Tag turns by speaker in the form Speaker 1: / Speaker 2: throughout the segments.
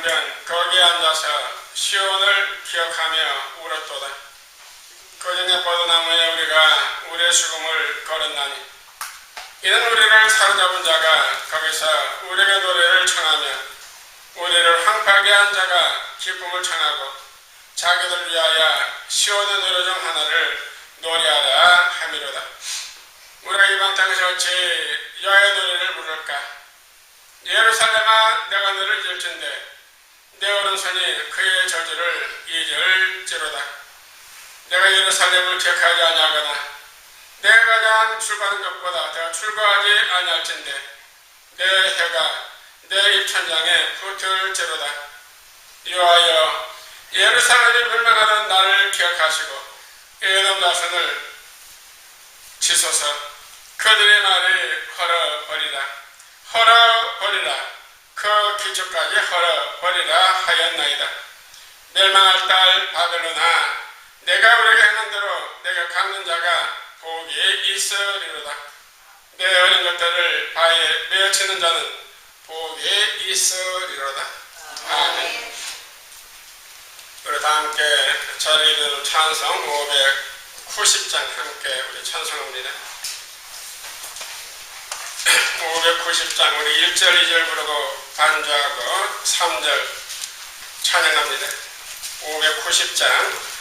Speaker 1: 한편 거기에 앉아서 시온을 기억하며 울었도다. 고정의 포도나무에 우리가 우리의 죽음을 걸었나니 이는 우리를 사로잡은 자가 거기서 우리에게 노래를 청하며 우리를 황폐하게 한 자가 기쁨을 청하고 자기들 위하여 시온의 노래 중 하나를 노래하라 함이로다. 우리가 이방 땅에서 어찌 여호와의 노래를 부를까? 예루살렘아, 내가 너를 잊을진대 내 오른손이 그의 저주를 잊을지로다. 내가 예루살렘을 기억하지 아니하거나 내가 가장 출구하는 것보다 내가 출구하지 아니할진대 내 해가 내 입천장에 붙을지로다. 여호와여, 예루살렘이 멸망하던 나를 기억하시고 에돔 자손을 치소서. 그들의 말이 헐어버리라 그 기초까지 헐어버리라 하였나이다. 멸망할 딸 바벨론아, 내가 우리에게 했는 대로 내가 갚는 자가 복이 있으리로다. 내 어린 것들을 바에 메어치는 자는 복이 있으리로다. 아멘. 우리 다 함께 자리를 찬송 590장 함께 우리 찬송합니다. 590장 우리 1절 2절 부르고 반주하고 3절 찬양합니다. 590장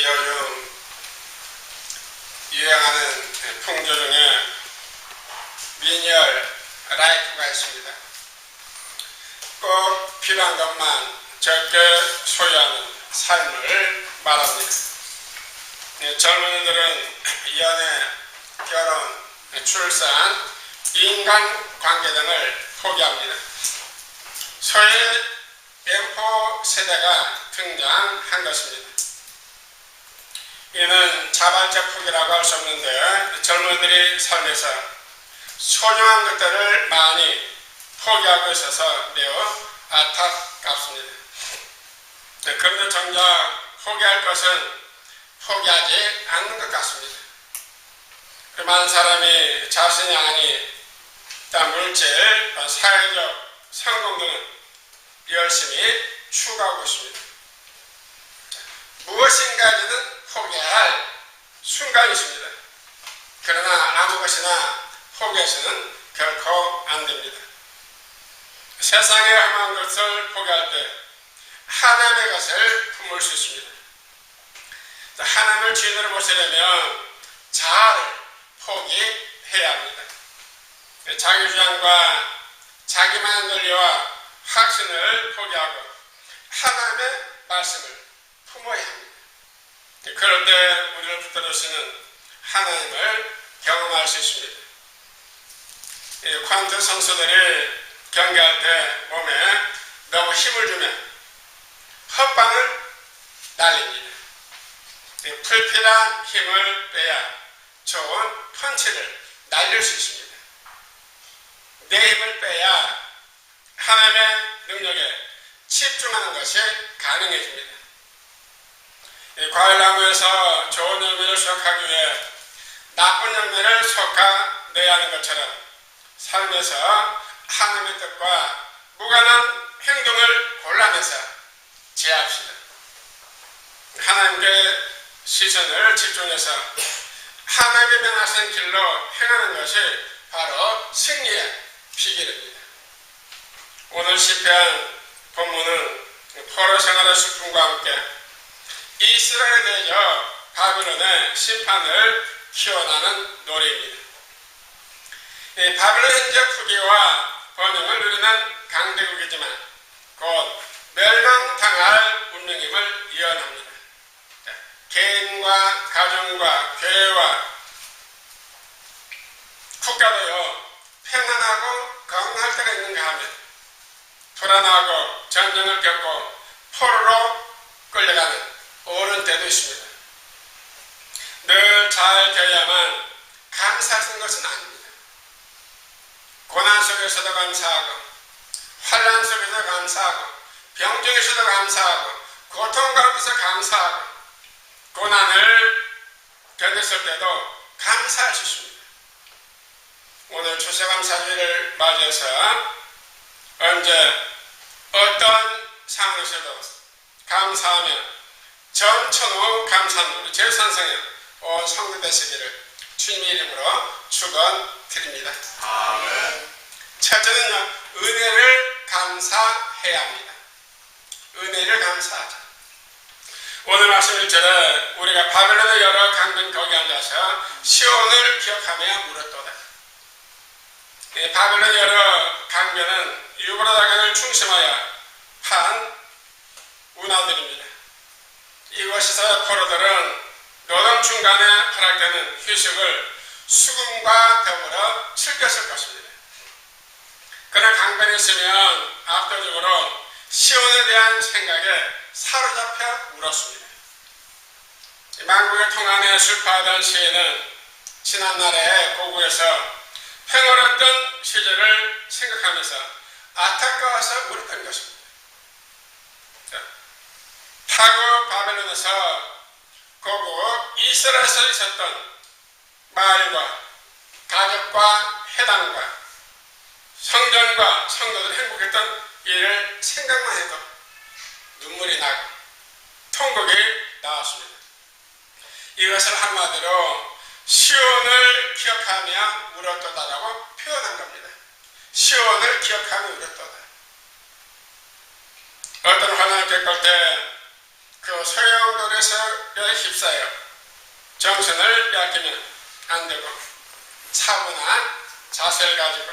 Speaker 1: 요즘 유행하는 풍조 중에 미니얼 라이프가 있습니다. 꼭 필요한 것만 적게 소유하는 삶을 말합니다. 젊은이들은 연애, 결혼, 출산, 인간관계 등을 포기합니다. 소위 M4 세대가 등장한 것입니다. 이는 자발적 포기라고 할 수 없는데 젊은이들이 삶에서 소중한 것들을 많이 포기하고 있어서 매우 안타깝습니다. 그런데 정작 포기할 것은 포기하지 않는 것 같습니다. 많은 사람이 자신이 아니 물질, 사회적 성공 등은 열심히 추구하고 있습니다. 무엇인가는 포기할 순간이 있습니다. 그러나 아무 것이나 포기해서는 결코 안 됩니다. 세상에 험한 것을 포기할 때 하나님의 것을 품을 수 있습니다. 하나님을 주인으로 모시려면 자아를 포기해야 합니다. 자기 주장과 자기만의 논리와 확신을 포기하고 하나님의 말씀을 품어야 합니다. 그럴 때 우리를 붙들으시는 하나님을 경험할 수 있습니다. 퀀트 선수들이 경기할 때 몸에 너무 힘을 주면 헛방을 날립니다. 불필요한 힘을 빼야 좋은 펀치를 날릴 수 있습니다. 내 힘을 빼야 하나님의 능력에 집중하는 것이 가능해집니다. 과일나무에서 좋은 열매를 수확하기 위해 나쁜 열매를 솎아내야 하는 것처럼 삶에서 하나님의 뜻과 무관한 행동을 골라내서 제압합시다. 하나님께 시선을 집중해서 하나님의 명하신 길로 행하는 것이 바로 승리의 비결입니다. 오늘 시편 본문은 포로 생활의 슬픔과 함께 이스라엘에 대하여 바빌론의 심판을 기원하는 노래입니다. 바빌론 현재 후기와 번영을 누리는 강대국이지만 곧 멸망당할 운명임을 예언합니다. 개인과 가정과 교회와 국가도요 평안하고 건강할 때가 있는가 하면 불안하고 전쟁을 겪고 포로로 끌려가는 옳은 때도 있습니다. 늘 잘 되어야만 감사하는 것은 아닙니다. 고난 속에서도 감사하고 환난 속에서 감사하고 병 중에서도 감사하고 고통 가운데서 감사하고 고난을 견뎠을 때도 감사할 수 있습니다. 오늘 추수감사주의를 맞이해서 언제 어떤 상황에서도 감사하며 전천후 감사하는 우리 제일산성의 온 성도 되시기를 주님의 이름으로 축원드립니다. 아멘. 첫째는요, 은혜를 감사해야 합니다. 은혜를 감사하자. 오늘 말씀 1절에 우리가 바벨론의 여러 강변 거기 앉아서 시온을 기억하며 물었도다. 바벨론의 여러 강변은 유브라다강을 중심하여 한 운하들입니다. 이곳에서 포로들은 노동 중간에 허락되는 휴식을 수금과 더불어 즐겼을 것입니다. 그러나 강변에 있으면 압도적으로 시온에 대한 생각에 사로잡혀 울었습니다. 만국의 통안에 슬퍼하던 시인은 지난날에 고국에서 평화로웠던 시절을 생각하면서 안타까워서 울었던 것입니다. 타국 바벨론에서 고국 이스라엘에서 있었던 마을과 가족과 해당과 성전과 성도들이 행복했던 일을 생각만 해도 눈물이 나고 통곡이 나왔습니다. 이것을 한마디로 시온을 기억하며 울었도다라고 표현한 겁니다. 시온을 기억하며 울었도다. 어떤 환난을 겪을 때 그 소용돌이에 휩싸여 정신을 빼앗기면 안 되고 차분한 자세를 가지고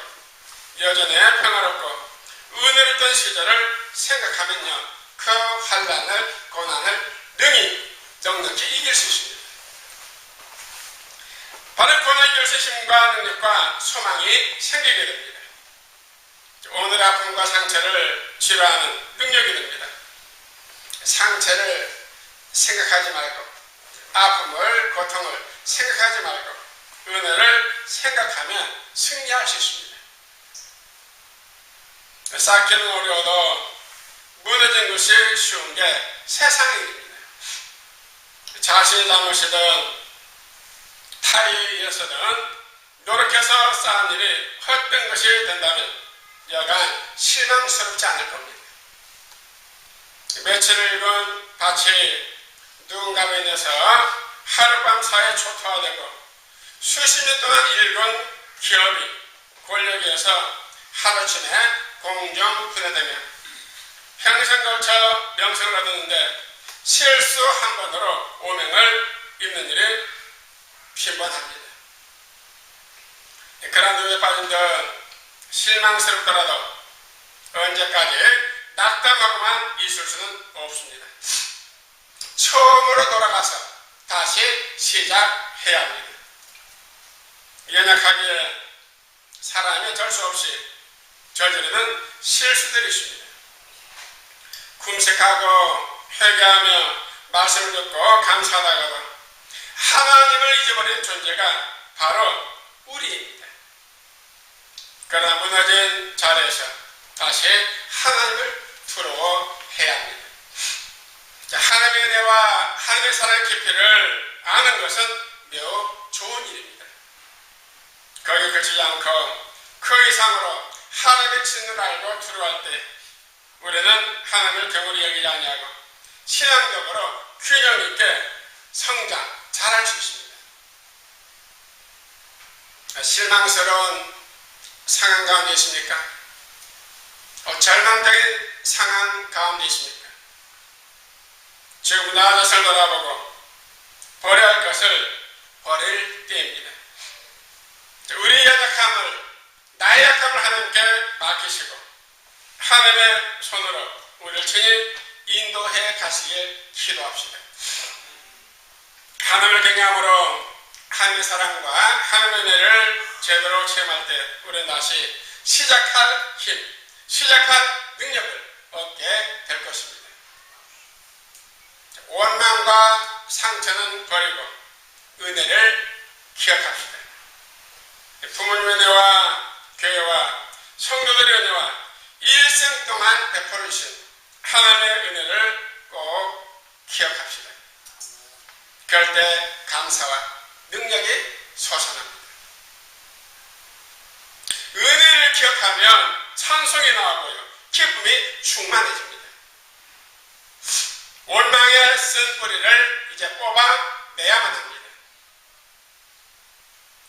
Speaker 1: 여전히 평화롭고 은혜롭던 시절을 생각하면요, 그 환난을 고난을 능히 넉넉히 이길 수 있습니다. 바로 고난을 이길 수 있는 힘과 능력과 소망이 생기게 됩니다. 오늘 아픔과 상처를 치료하는 능력이 됩니다. 상처를 생각하지 말고 아픔을 고통을 생각하지 말고 은혜를 생각하면 승리할 수 있습니다. 쌓기는 어려워도 무너진 것이 쉬운 게 세상의 일입니다. 자신이 잘못이든 타의에 의해서든 노력해서 쌓은 일이 헛된 것이 된다면 여간 실망스럽지 않을 겁니다. 며칠을 읽은 밭이 누군가로 인해서 하룻밤 사이에 초토화되고 수십 년 동안 읽은 기업이 권력에서 하루아침에 공정 분해되며 평생 걸쳐 명성을 얻었는데 실수 한 번으로 오명을 입는 일이 빈번합니다. 그런 눈에 빠진 듯 실망스럽더라도 언제까지 낙담하고만 있을 수는 없습니다. 처음으로 돌아가서 다시 시작해야 합니다. 연약하기에 사람이 어쩔 수 없이 저지르는 실수들이 있습니다. 금식하고 회개하며 말씀을 듣고 감사하다가도 하나님을 잊어버린 존재가 바로 우리입니다. 그러나 무너진 자리에서 다시 하나님을 부러워해야 합니다. 하나님의 은혜와 하나님의 사랑의 깊이를 아는 것은 매우 좋은 일입니다. 거기에 그치지 않고 그 이상으로 하나님의 진리를 알고 두려워할 때 우리는 하나님을 경홀히 여기지 아니하고 신앙적으로 균형 있게 성장, 잘할 수 있습니다. 실망스러운 상황 가운데 있습니까? 절망적인 상황 가운데 있습니까? 지금 나 자신을 돌아보고 버려야 할 것을 버릴 때입니다. 우리의 연약함을, 나의 약함을 하나님께 맡기시고 하나님의 손으로 우리를 친히 인도해 가시길 기도합시다. 하나님을 경외함으로 하나님의 사랑과 하나님의 은혜를 제대로 체험할 때 우리는 다시 시작할 힘, 시작할 능력을 얻게 될 것입니다. 원망과 상처는 버리고 은혜를 기억합시다. 부모님의 은혜와 교회와 성도들의 은혜와 일생 동안 베풀어 주신 하나님의 은혜를 꼭 기억합시다. 그럴 때 감사와 능력이 솟아납니다. 은혜를 기억하면 찬송이 나오고요, 기쁨이 충만해집니다. 원망에 쓴 뿌리를 이제 뽑아내야만 합니다.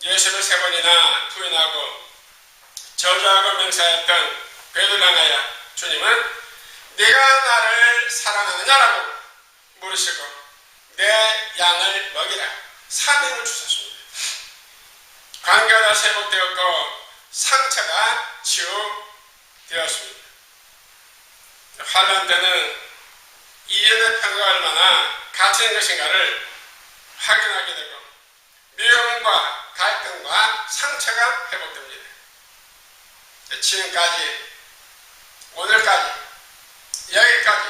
Speaker 1: 예수를 3번이나 부인하고 저주하고 맹세했던 베드로를 향하여 주님은 네가 나를 사랑하느냐라고 물으시고 내 양을 먹이라 사명을 주셨습니다. 관계가 다시 회복되었고 상처가 치유되었습니다. 환난 때는 이연의 평가가 얼마나 가치 있는 것인가를 확인하게 되고 미움과 갈등과 상처가 회복됩니다. 지금까지 오늘까지 여기까지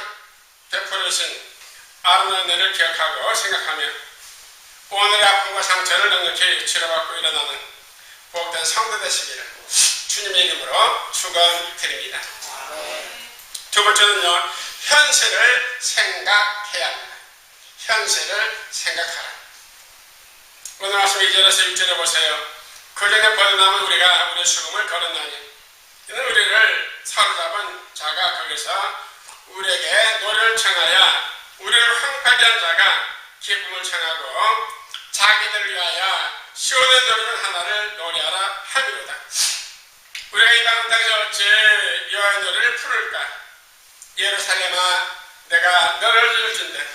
Speaker 1: 베풀어 주신 아름다운 은혜를 기억하고 생각하며 오늘의 아픔과 상처를 넉넉히 치료받고 일어나는 복된 성도 되시기를 주님의 이름으로 축원드립니다. 두 번째는요, 현실을 생각해야 합니다. 현실을 생각하라. 오늘 말씀 2절에서 6절에 보세요. 그 전에 벗어나면 우리가 우리의 죽음을 걸었나니 이는 우리를 사로잡은 자가 거기서 우리에게 노래를 청하여 우리를 황폐하게 한 자가 기쁨을 청하고 자기들을 위하여 시온의 노래를 하나를 노래하라 함이로다. 우리가 이 땅에 어찌 여호와의 노래를 부를까? 예루살렘아, 내가 너를 잃을진대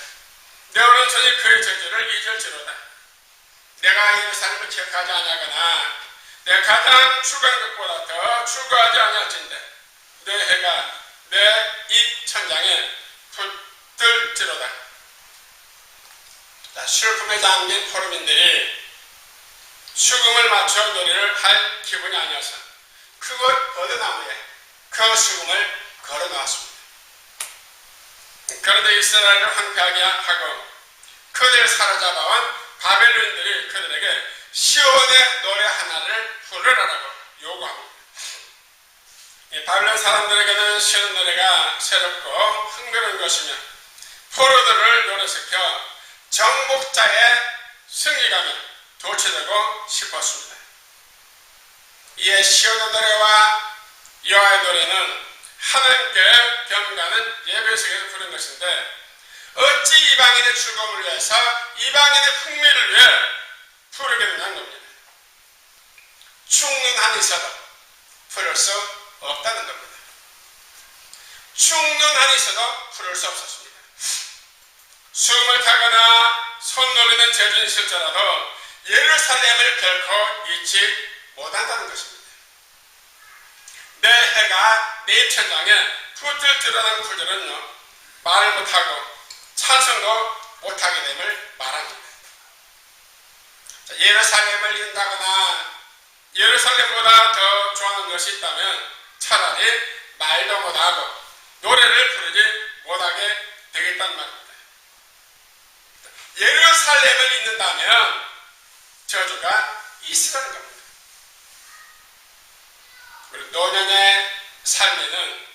Speaker 1: 내 오른손이 그의 저주를 잊을지로다. 내가 예루살렘을 기억하지 아니하거나 내 가장 추구한 것보다 더 추구하지 아니할진대 내 해가 내 입 천장에 붙들지로다. 슬픔에 잠긴 포로민들이 수금을 맞춰 노래를 할 기분이 아니어서 그곳 어드나무에 그 수금을 걸어놓았습니다. 그런데 이스라엘을 황폐하게 하고 그들을 사로잡아온 바벨론인들이 그들에게 시온의 노래 하나를 부르라고 요구합니다. 바벨론 사람들에게는 시온 노래가 새롭고 흥미로운 것이며 포로들을 노래시켜 정복자의 승리감이 도취되고 싶었습니다. 이에 시온의 노래와 여호와의 노래는 하나님께 경배하는 예배석에서 부른 것인데 어찌 이방인의 즐거움을 위해서 이방인의 흥미를 위해 부르게 되냐는 겁니다. 죽는 한이 있어도 부를 수 없다는 겁니다. 죽는 한이 있어도 부를 수 없었습니다. 숨을 타거나 손 놀리는 재주는 있을지라도 예루살렘을 결코 잊지 못한다는 것입니다. 내 해가 내 입천장에 붙들 드러난 구절은요, 말을 못하고 찬송도 못하게 됨을 말합니다. 예루살렘을 잊는다거나 예루살렘보다 더 좋아하는 것이 있다면 차라리 말도 못하고 노래를 부르지 못하게 되겠다는 말입니다. 예루살렘을 잊는다면 저주가 있으라는 겁니다. 우리 노년의 삶에는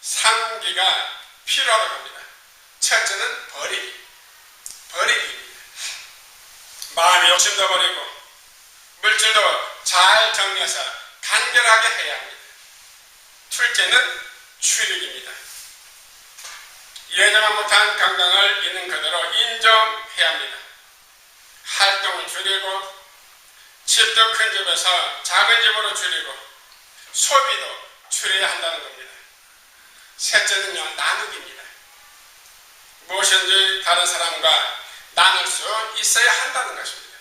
Speaker 1: 3기가 필요하다고 합니다. 첫째는 버리기입니다. 마음의 욕심도 버리고 물질도 잘 정리해서 간결하게 해야 합니다. 둘째는 줄이기입니다. 예전만 못한 건강을 있는 그대로 인정해야 합니다. 활동을 줄이고 집도 큰 집에서 작은 집으로 줄이고 소비도 줄여야 한다는 겁니다. 셋째는요, 나누기입니다. 무엇인지 다른 사람과 나눌 수 있어야 한다는 것입니다.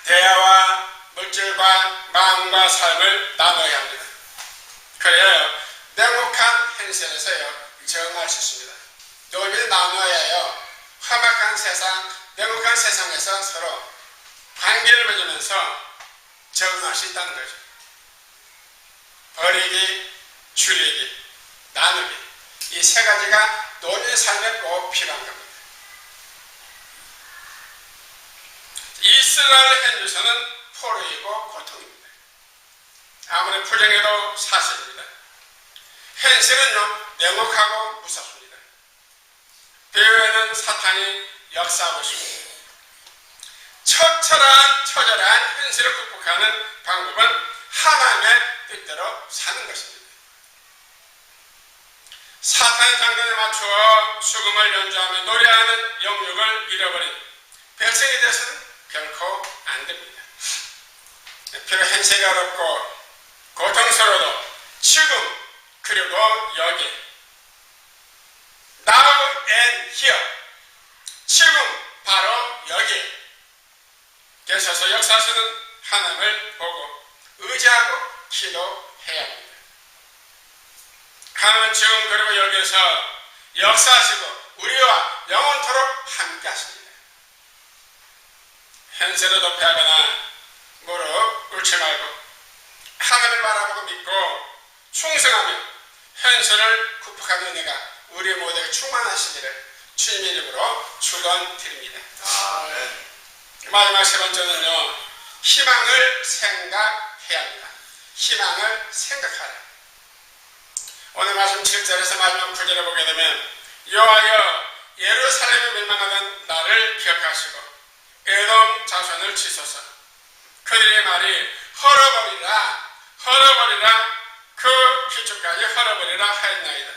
Speaker 1: 대화와 물질과 마음과 삶을 나눠야 합니다. 그래야 냉혹한 현실에서요, 정할 수 있습니다. 노비를 나누어야 해요. 험악한 세상, 냉혹한 세상에서 서로 관계를 맺으면서 적응할 수 있다는 거죠. 버리기, 줄이기, 나누기, 이 세 가지가 노년의 삶에 꼭 필요한 겁니다. 이스라엘 현지에서는 포로이고 고통입니다. 아무리 부정해도 사실입니다. 현실은요, 냉혹하고 무섭습니다. 배후에는 사탄이 역사하고 있습니다. 처절한 현실을 극복하는 방법은 하나님의 뜻대로 사는 것입니다. 사탄의 장단에 맞추어 수금을 연주하며 노래하는 영육을 잃어버린 백성에 대해서는 결코 안 됩니다. 비록 현실이 어렵고 고통스러워도 지금 그리고 여기 Now and here, 지금 바로 여기 계셔서 역사하시는 하나님을 보고 의지하고 기도해야 합니다. 하나님은 지금 그리고 여기에서 역사하시고 우리와 영원토록 함께 하십니다. 현실을 도피하거나 무릎 꿇지 말고 하나님을 바라보고 믿고 충성하며 현실을 극복하는 은혜가 우리 모두에게 충만하시기를 주님의 이름으로 축원드립니다. 아멘. 마지막 세 번째는요, 희망을 생각해야 합니다. 희망을 생각하라. 오늘 말씀 7절에서 마지막 9절에 보게 되면 여호와여 예루살렘에 멸망하던 나를 기억하시고 에돔 자손을 치소서. 그들의 말이 헐어버리라 그 기초까지 헐어버리라 하였나이다.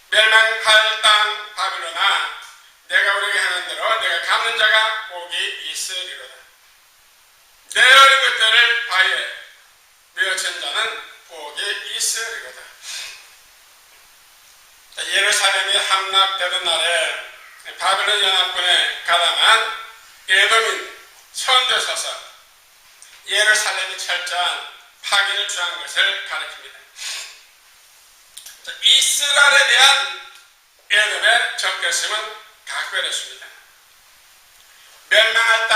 Speaker 1: 멸망할 땅 바빌론아, 내가 우리에게 하는 대로 내가 갚는 자가 복이 있으리로다. 내 어린 것들을 바위에 메어친 자는 복이 있으리로다. 예루살렘이 함락되던 날에 바빌론 연합군에 가담한 에돔인 선대서서 예루살렘이 철저한 파괴를 주한 것을 가리킵니다. 이스라엘에 대한 에돔의 적개심은 각별했습니다. 멸망할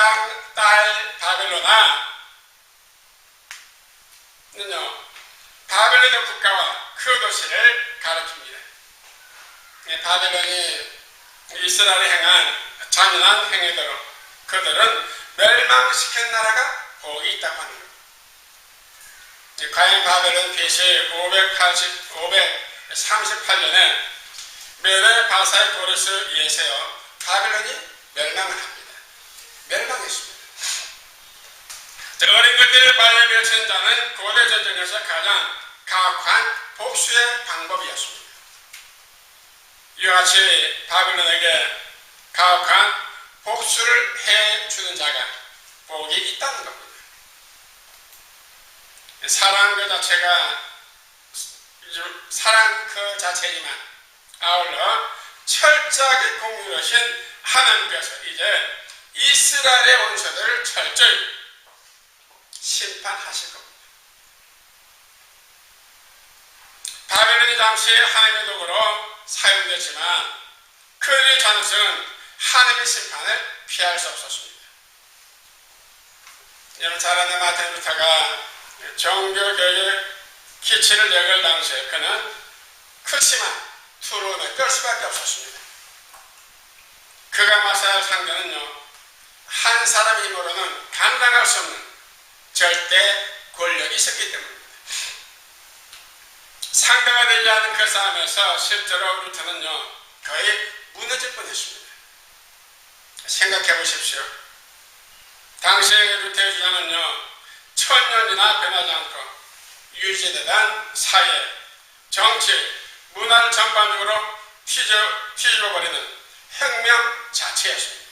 Speaker 1: 딸 바벨론아, 바벨론의 국가와 그 도시를 가리킵니다. 바벨론이 이스라엘에 행한 잔인한 행위대로 그들은 멸망시킨 나라가 복이 있다고 하는 겁니다. 과연 바벨론 BC 538년에 메데 바사의 고르스 이에서요, 바벨론이 멸망을 합니다. 멸망했습니다. 어린 것들을 발에 맺힌 자는 고대 전쟁에서 가장 가혹한 복수의 방법이었습니다. 이와 같이 바빌론에게 가혹한 복수를 해주는 자가 복이 있다는 겁니다. 사랑 그 자체지만 아울러 철저하게 공유하신 하나님께서 이제 이스라엘의 원수들을 철저히 심판하실 겁니다. 바벨론이 당시 하나님의 도구로 사용됐지만 그들의 자녀들은 하나님의 심판을 피할 수 없었습니다. 여러분 잘 아는 마틴 루터가 종교교육의 기치를 내걸 당시에 그는 그치만 투론을 끌 수밖에 없었습니다. 그가 맞서야 할 상대는요, 한 사람 힘으로는 감당할 수 없는 절대 권력이 있었기 때문입니다. 상대가 되지 않은 그 싸움에서 실제로 루터는요, 거의 무너질 뻔했습니다. 생각해 보십시오. 당시의 루터의 주장은요, 천년이나 변하지 않고 유지되던 사회, 정치, 문화를 전반적으로 뒤집어버리는 혁명 자체였습니다.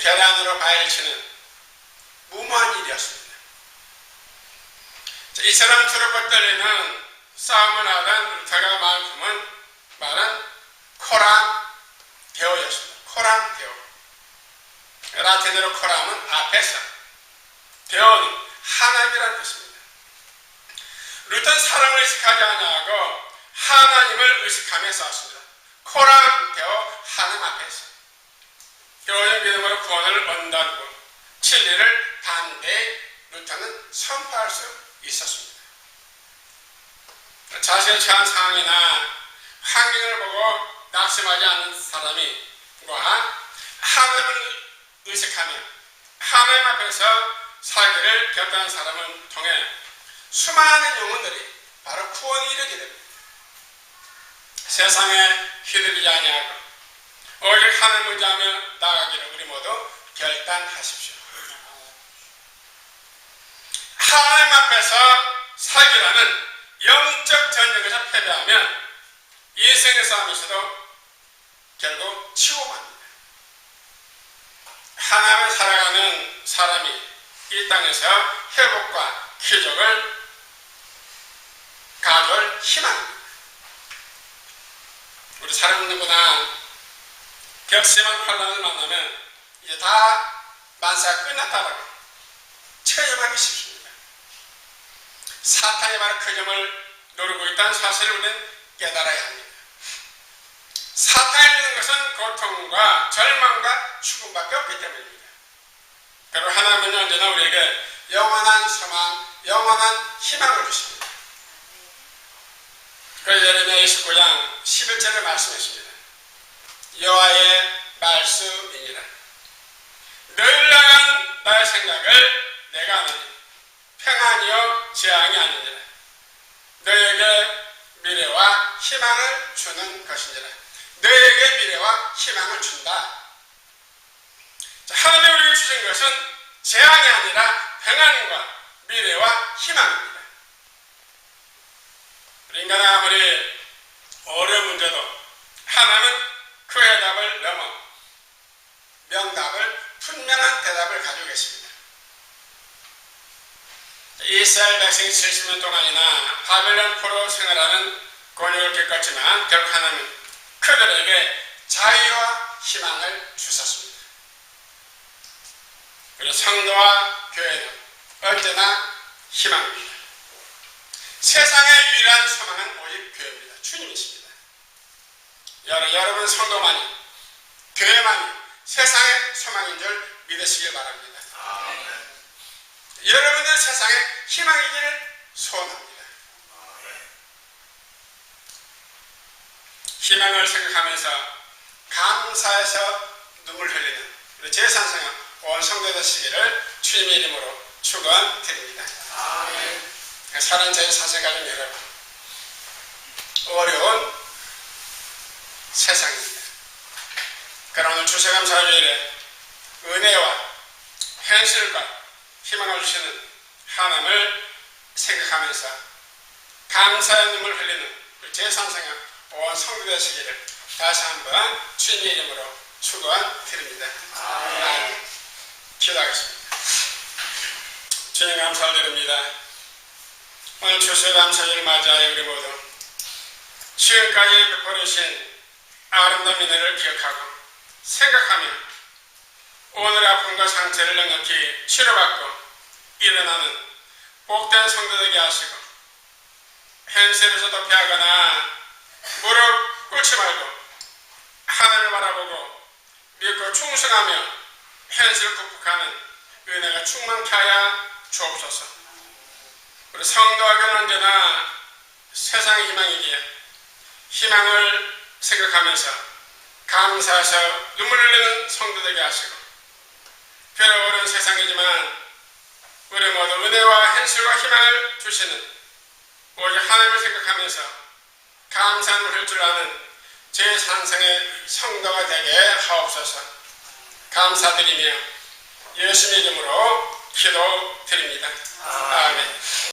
Speaker 1: 계란으로 바위치는 무모한 일이었습니다. 이처럼 두렵고 떨리는 싸움을 하던 루터가 마음품은 말은 코람 데오였습니다. 코람 데오. 라틴어로 코람은 앞에서, 데오는 하나님이라는 뜻입니다. 루터는 사랑을 의식하지 아니하고 하나님을 의식하며 싸웠습니다. 코람 데오, 하나님 앞에서 교회의 믿음으로 구원을 얻는다고 진리를 반대히 루터는 선포할 수 있었습니다. 자신의 처한 상황이나 환경을 보고 낙심하지 않는 사람과 하나님을 의식하며 하나님 앞에서 사기를 결단한 사람을 통해 수많은 영혼들이 바로 구원에 이르게 됩니다. 세상에 휘둘리지 아니하고 오직 하나님을 의지하며 나아가기를 우리 모두 결단하십시오. 하나님 앞에서 살기라는 영적 전쟁에서 패배하면 인생의 싸움에서도 결국 치고맙니다. 하나님을 살아가는 사람이 이 땅에서 회복과 기적을 가져올 희망입니다. 우리 사람 누구나 격심한 환란을 만나면 이제 다 만사가 끝났다라고 체험하기 쉽습니다. 사탄이 바로 그 점을 노리고 있다는 사실을 우리는 깨달아야 합니다. 사탄이 주는 것은 고통과 절망과 죽음밖에 없기 때문입니다. 그리고 하나님은 언제나 우리에게 영원한 소망, 영원한 희망을 주십니다. 그래서 예레미야 29장 11절에 말씀했습니다. 여호와의 말씀이니라. 너희를 향한 나의 생각을 내가 아느니 평안이요 재앙이 아니니라. 너희에게 미래와 희망을 주는 것이니라. 너희에게 미래와 희망을 준다. 하나님이 우리에게 주신 것은 재앙이 아니라 평안과 미래와 희망입니다. 우리 인간은 아무리 어려운 문제도 하나님은 그 해답을 넘어 명답을, 분명한 대답을 가지고 계십니다. 이스라엘 백성이 70년 동안이나 바벨론 포로 생활하는 곤욕을 겪었지만 결국 하나님은 그들에게 자유와 희망을 주셨습니다. 그리고 성도와 교회는 언제나 희망입니다. 세상의 유일한 소망은 오직 교회입니다. 주님이십니다. 여러분 성도만이, 교회만이 세상의 소망인 줄 믿으시길 바랍니다. 아멘. 여러분들 세상의 희망이기를 소원합니다. 희망을 생각하면서 감사해서 눈물 흘리는 우리 제산성은 온 성도 되시기를 주님의 이름으로 축원드립니다. 아멘. 사랑하는 저희 사세가족 여러분, 어려운 세상입니다. 그러나 오늘 추수감사주일에 은혜와 현실과 희망을 주시는 하나님을 생각하면서 감사의 눈물 흘리는 제3생의 온 성도 되시기를 다시 한번 주님의 이름으로 축원드립니다. 아멘. 기도하겠습니다. 주님 감사드립니다. 오늘 추수감사절을 맞이하여 우리 모두 지금까지 베풀으신 아름다운 은혜를 기억하고 생각하며 오늘의 아픔과 상처를 넉넉히 치료받고 일어나는 복된 성도 되게 하시고 현실에서도 피하거나 무릎 꿇지 말고 하늘을 바라보고 믿고 충성하며 현실을 극복하는 은혜가 충만케 하여 주옵소서. 우리 성도와 교회는 언제나 세상의 희망이기에 희망을 생각하면서 감사해서 눈물 흘리는 성도 되게 하시고 괴로운 세상이지만 우리 모두 은혜와 현실과 희망을 주시는 오직 하나님을 생각하면서 감사함을 할 줄 아는 제3생의 성도가 되게 하옵소서. 감사드리며 예수님 이름으로 기도드립니다. 아멘.